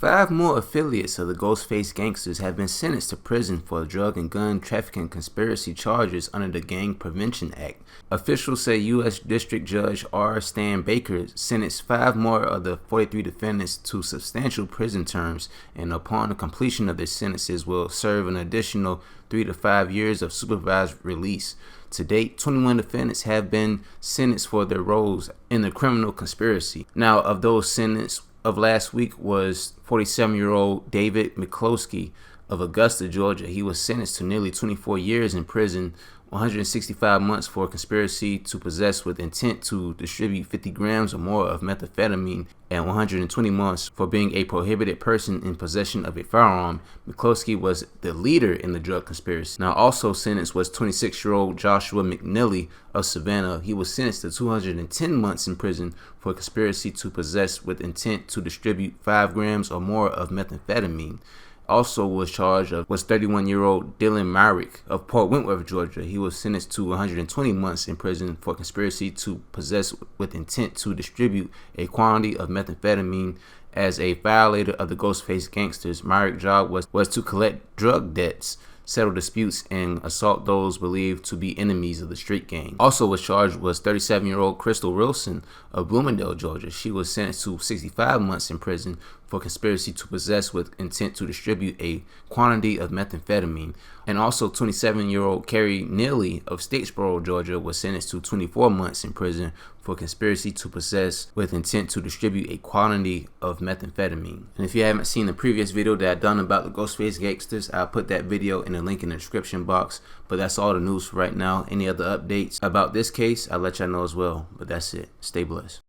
5 more affiliates of the Ghostface Gangsters have been sentenced to prison for drug and gun trafficking conspiracy charges under the Gang Prevention Act. Officials say U.S. District Judge R. Stan Baker sentenced 5 more of the 43 defendants to substantial prison terms, and upon the completion of their sentences will serve an additional 3 to 5 years of supervised release. To date, 21 defendants have been sentenced for their roles in the criminal conspiracy. Now, of those sentenced of last week was 47-year-old David Makovsky of Augusta, Georgia. He was sentenced to nearly 24 years in prison, 165 months for conspiracy to possess with intent to distribute 50 grams or more of methamphetamine, and 120 months for being a prohibited person in possession of a firearm. Makovsky was the leader in the drug conspiracy. Now, also sentenced was 26-year-old Joshua McNeely of Savannah. He was sentenced to 210 months in prison for conspiracy to possess with intent to distribute 5 grams or more of methamphetamine. Also was charged was 31-year-old Dylan Myrick of Port Wentworth, Georgia. He was sentenced to 120 months in prison for conspiracy to possess with intent to distribute a quantity of methamphetamine. As a violator of the Ghostface Gangsters, Myrick's job was to collect drug debts, settle disputes, and assault those believed to be enemies of the street gang. Also was charged was 37-year-old Crystal Wilson of Bloomingdale, Georgia. She was sentenced to 65 months in prison for conspiracy to possess with intent to distribute a quantity of methamphetamine. And also 27-year-old Carrie Neely of Statesboro, Georgia was sentenced to 24 months in prison for conspiracy to possess with intent to distribute a quantity of methamphetamine. And if you haven't seen the previous video that I've done about the Ghostface Gangsters, I'll put that video in the link in the description box. But that's all the news for right now. Any other updates about this case, I'll let y'all know as well. But that's it. Stay blessed.